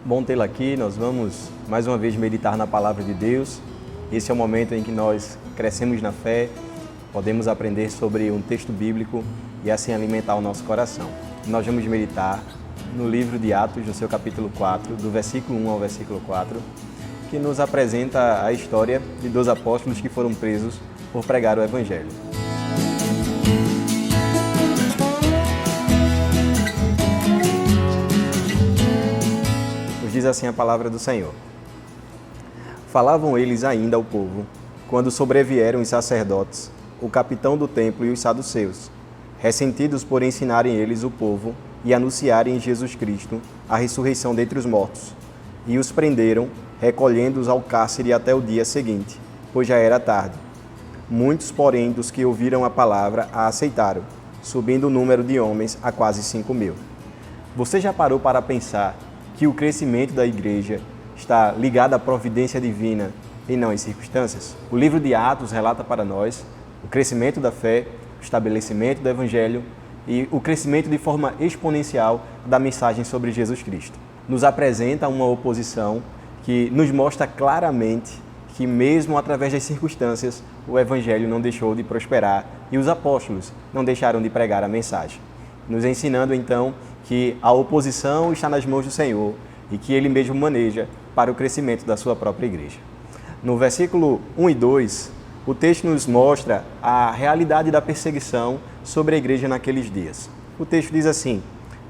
Bom tê-la aqui, nós vamos mais uma vez meditar na Palavra de Deus. Esse é o momento em que nós crescemos na fé, podemos aprender sobre um texto bíblico e assim alimentar o nosso coração. Nós vamos meditar no livro de Atos, no seu capítulo 4, do versículo 1 ao versículo 4, que nos apresenta a história de 2 apóstolos que foram presos por pregar o Evangelho. Diz assim a palavra do Senhor. Falavam eles ainda ao povo, quando sobrevieram os sacerdotes, o capitão do templo e os saduceus, ressentidos por ensinarem eles o povo e anunciarem em Jesus Cristo a ressurreição dentre os mortos. E os prenderam, recolhendo-os ao cárcere até o dia seguinte, pois já era tarde. Muitos, porém, dos que ouviram a palavra a aceitaram, subindo o número de homens a quase 5.000. Você já parou para pensar que o crescimento da igreja está ligado à providência divina e não às circunstâncias? O livro de Atos relata para nós o crescimento da fé, o estabelecimento do Evangelho e o crescimento de forma exponencial da mensagem sobre Jesus Cristo. Nos apresenta uma oposição que nos mostra claramente que mesmo através das circunstâncias, o Evangelho não deixou de prosperar e os apóstolos não deixaram de pregar a mensagem. Nos ensinando então que a oposição está nas mãos do Senhor e que Ele mesmo maneja para o crescimento da sua própria igreja. No versículo 1 e 2, o texto nos mostra a realidade da perseguição sobre a igreja naqueles dias. O texto diz assim: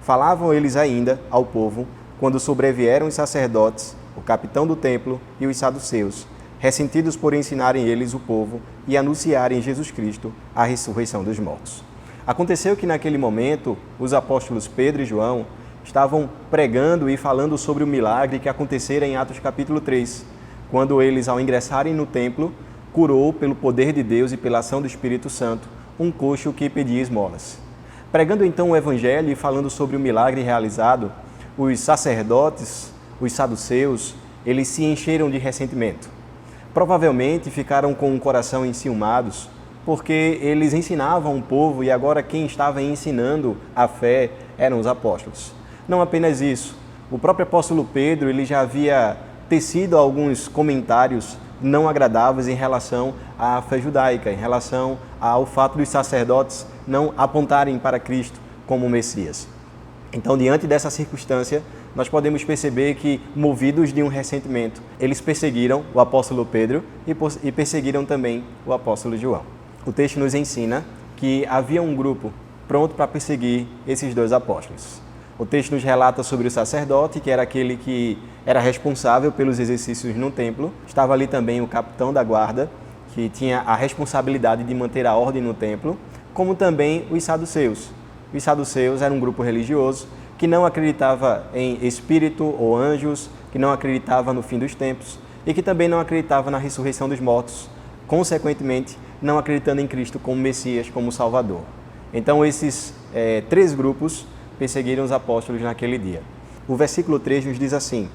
falavam eles ainda ao povo quando sobrevieram os sacerdotes, o capitão do templo e os saduceus, ressentidos por ensinarem eles o povo e anunciarem Jesus Cristo a ressurreição dos mortos. Aconteceu que naquele momento os apóstolos Pedro e João estavam pregando e falando sobre o milagre que acontecera em Atos capítulo 3, quando eles, ao ingressarem no templo, curou pelo poder de Deus e pela ação do Espírito Santo um coxo que pedia esmolas. Pregando então o Evangelho e falando sobre o milagre realizado, os sacerdotes, os saduceus, eles se encheram de ressentimento. Provavelmente ficaram com o coração enciumados, porque eles ensinavam o povo e agora quem estava ensinando a fé eram os apóstolos. Não apenas isso, o próprio apóstolo Pedro ele já havia tecido alguns comentários não agradáveis em relação à fé judaica, em relação ao fato dos sacerdotes não apontarem para Cristo como Messias. Então, diante dessa circunstância, nós podemos perceber que, movidos de um ressentimento, eles perseguiram o apóstolo Pedro e perseguiram também o apóstolo João. O texto nos ensina que havia um grupo pronto para perseguir esses 2 apóstolos. O texto nos relata sobre o sacerdote, que era aquele que era responsável pelos exercícios no templo. Estava ali também o capitão da guarda, que tinha a responsabilidade de manter a ordem no templo, como também os saduceus. Os saduceus eram um grupo religioso que não acreditava em espírito ou anjos, que não acreditava no fim dos tempos e que também não acreditava na ressurreição dos mortos, consequentemente, não acreditando em Cristo como Messias, como Salvador. Então, esses 3 grupos perseguiram os apóstolos naquele dia. O versículo 3 nos diz assim: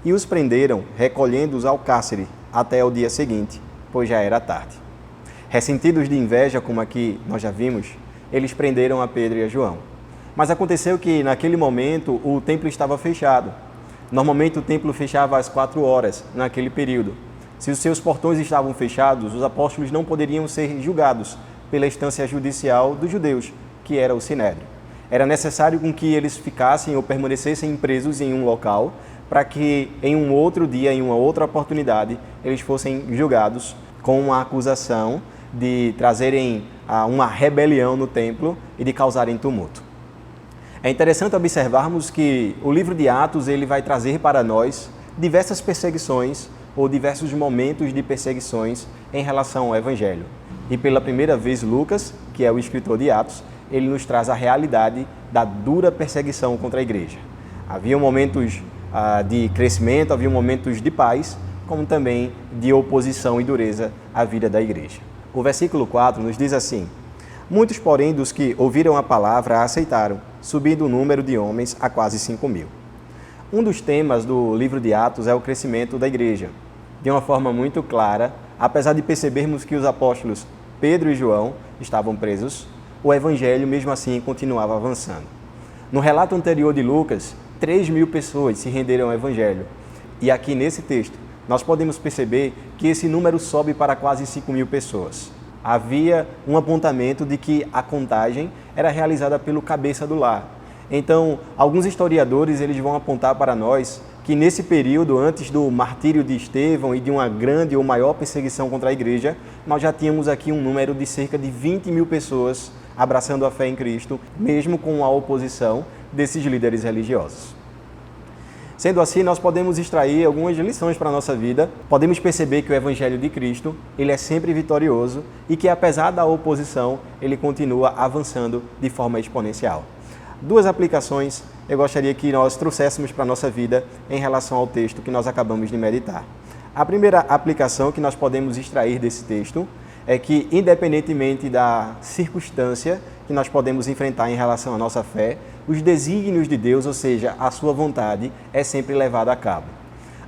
e os prenderam, recolhendo-os ao cárcere até o dia seguinte, pois já era tarde. Ressentidos de inveja, como aqui nós já vimos, eles prenderam a Pedro e a João. Mas aconteceu que, naquele momento, o templo estava fechado. Normalmente, o templo fechava às 4 horas, naquele período. Se os seus portões estavam fechados, os apóstolos não poderiam ser julgados pela instância judicial dos judeus, que era o Sinédrio. Era necessário com que eles ficassem ou permanecessem presos em um local, para que em um outro dia, em uma outra oportunidade, eles fossem julgados com uma acusação de trazerem uma rebelião no templo e de causarem tumulto. É interessante observarmos que o livro de Atos ele vai trazer para nós diversas perseguições ou diversos momentos de perseguições em relação ao Evangelho. E pela primeira vez, Lucas, que é o escritor de Atos, ele nos traz a realidade da dura perseguição contra a igreja. Havia momentos de crescimento, havia momentos de paz, como também de oposição e dureza à vida da igreja. O versículo 4 nos diz assim: muitos, porém, dos que ouviram a palavra a aceitaram, subindo o número de homens a quase 5.000. Um dos temas do livro de Atos é o crescimento da igreja. De uma forma muito clara, apesar de percebermos que os apóstolos Pedro e João estavam presos, o Evangelho mesmo assim continuava avançando. No relato anterior de Lucas, 3.000 pessoas se renderam ao Evangelho. E aqui nesse texto, nós podemos perceber que esse número sobe para quase 5.000 pessoas. Havia um apontamento de que a contagem era realizada pelo cabeça do lar. Então, alguns historiadores eles vão apontar para nós que nesse período, antes do martírio de Estevão e de uma grande ou maior perseguição contra a igreja, nós já tínhamos aqui um número de cerca de 20.000 pessoas abraçando a fé em Cristo, mesmo com a oposição desses líderes religiosos. Sendo assim, nós podemos extrair algumas lições para a nossa vida. Podemos perceber que o Evangelho de Cristo ele é sempre vitorioso e que, apesar da oposição, ele continua avançando de forma exponencial. Duas aplicações eu gostaria que nós trouxéssemos para a nossa vida em relação ao texto que nós acabamos de meditar. A primeira aplicação que nós podemos extrair desse texto é que, independentemente da circunstância que nós podemos enfrentar em relação à nossa fé, os desígnios de Deus, ou seja, a sua vontade, é sempre levada a cabo.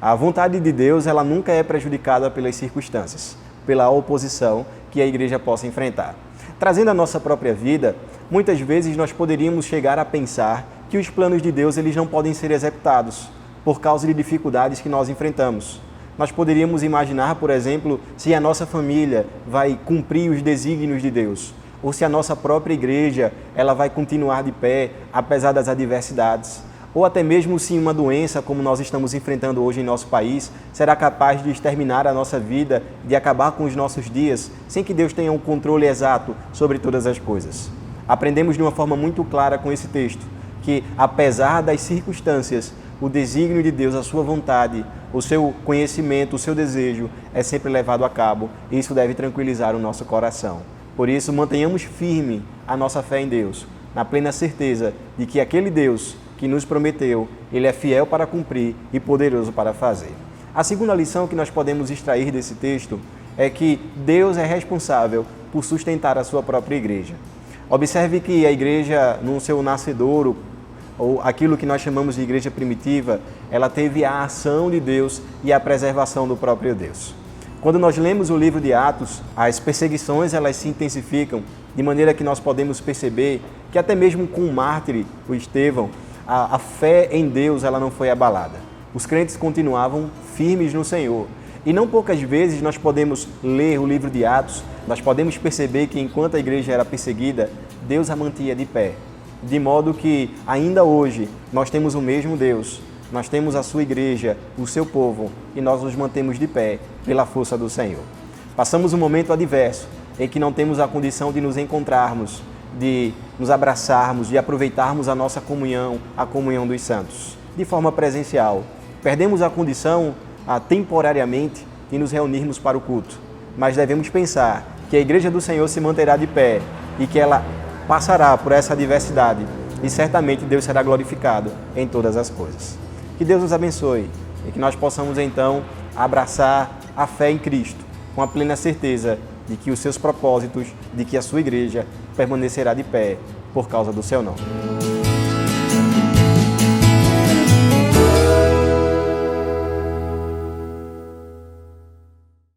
A vontade de Deus, ela nunca é prejudicada pelas circunstâncias, pela oposição que a igreja possa enfrentar. Trazendo a nossa própria vida, muitas vezes nós poderíamos chegar a pensar que os planos de Deus eles não podem ser executados por causa de dificuldades que nós enfrentamos. Nós poderíamos imaginar, por exemplo, se a nossa família vai cumprir os desígnios de Deus, ou se a nossa própria igreja ela vai continuar de pé, apesar das adversidades, ou até mesmo se uma doença, como nós estamos enfrentando hoje em nosso país, será capaz de exterminar a nossa vida, de acabar com os nossos dias, sem que Deus tenha um controle exato sobre todas as coisas. Aprendemos de uma forma muito clara com esse texto, que apesar das circunstâncias, o desígnio de Deus, a sua vontade, o seu conhecimento, o seu desejo é sempre levado a cabo e isso deve tranquilizar o nosso coração. Por isso, mantenhamos firme a nossa fé em Deus, na plena certeza de que aquele Deus que nos prometeu, Ele é fiel para cumprir e poderoso para fazer. A segunda lição que nós podemos extrair desse texto é que Deus é responsável por sustentar a sua própria igreja. Observe que a igreja, no seu nascedouro, ou aquilo que nós chamamos de igreja primitiva, ela teve a ação de Deus e a preservação do próprio Deus. Quando nós lemos o livro de Atos, as perseguições elas se intensificam, de maneira que nós podemos perceber que até mesmo com o mártir, o Estevão, a fé em Deus ela não foi abalada. Os crentes continuavam firmes no Senhor. E não poucas vezes nós podemos ler o livro de Atos, nós podemos perceber que enquanto a igreja era perseguida, Deus a mantinha de pé. De modo que ainda hoje nós temos o mesmo Deus, nós temos a sua igreja, o seu povo, e nós nos mantemos de pé pela força do Senhor. Passamos um momento adverso em que não temos a condição de nos encontrarmos, de nos abraçarmos, de aproveitarmos a nossa comunhão, a comunhão dos santos, de forma presencial. Perdemos a condição, temporariamente, de nos reunirmos para o culto, mas devemos pensar que a igreja do Senhor se manterá de pé e que ela passará por essa adversidade e certamente Deus será glorificado em todas as coisas. Que Deus nos abençoe e que nós possamos então abraçar a fé em Cristo com a plena certeza de que os seus propósitos, de que a sua igreja permanecerá de pé por causa do seu nome.